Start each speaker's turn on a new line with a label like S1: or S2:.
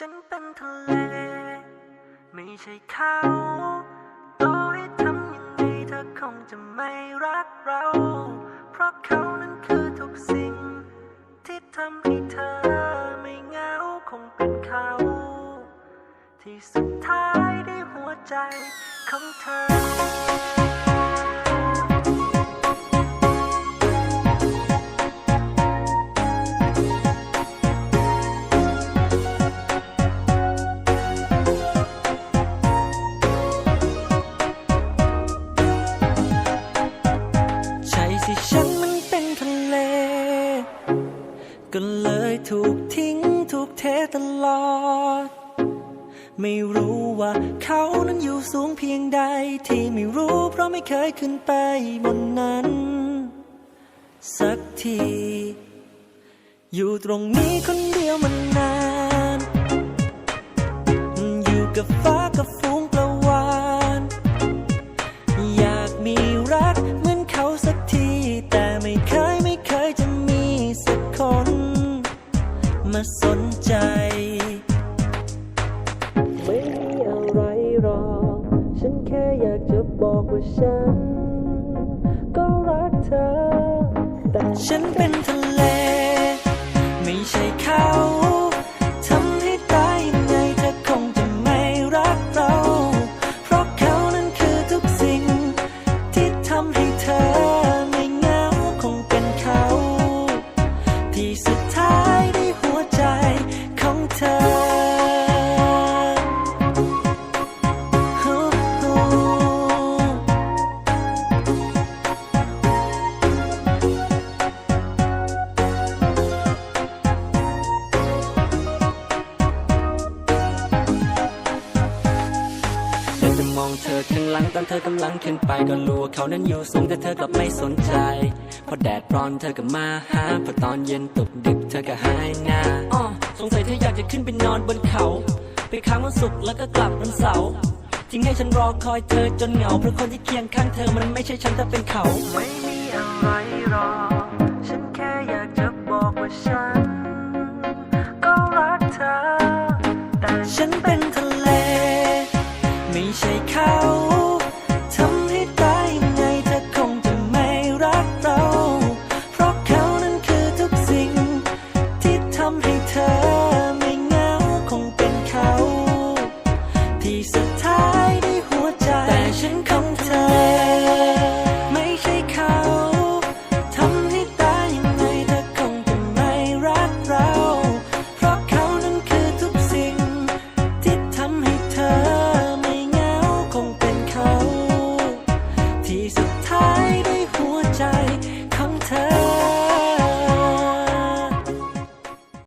S1: ฉันเป็นทะเลไม่ใช่เขาต่อให้ทำยังไงเธอคงจะไม่รักเราเพราะเขานั้นคือทุกสิ่งที่ทำให้เธอไม่เหงาคงเป็นเขาที่สุดท้ายได้หัวใจของเธอที่ฉันมันเป็นทะเลก็เลยถูกทิ้งถูกเทตลอดไม่รู้ว่าเขานั้นอยู่สูงเพียงใดที่ไม่รู้เพราะไม่เคยขึ้นไปบนนั้นสักทีอยู่ตรงนี้คนเดียวมันนานอยู่กับฟ้ากับฝูงปลาวาฬอยากมีรักเหมือนเขาสักทีแต่ไม่เคยจะมีสักคนมาสนใจไม่มีอะไรหรอกฉันแค่อยากจะบอกว่าฉันก็รักเธอแต่ฉันเป็นทะเลไม่ใช่เขาทำให้ตายยังไงเธอคงจะไม่รักเราเพราะเขานั้นคือทุกสิ่งที่ทำให้เธอไม่เหงาคงเป็นเขาที่สุดท้ายได้หัวใจของเธอมองเธอข้างหลังตอนเธอกำลังขึ้นไปก็รู้ว่าเขานั้นอยู่สูงแต่เธอกลับไม่สนใจพอแดดร้อนเธอก็มาหาพอตอนเย็นตกดึกเธอก็หายหน้าสงสัยเธออยากจะขึ้นไปนอนบนเขาไปค้างวันศุกร์แล้วก็กลับวันเสาร์ทิ้งให้ฉันรอคอยเธอจนเหงาเพราะคนที่เคียงข้างเธอมันไม่ใช่ฉันแต่เป็นเขาไม่มีอะไรหรอกฉันแค่อยากจะบอกว่าฉันก็รักเธอแต่ฉันเป็นทะเลไม่ใช่เขา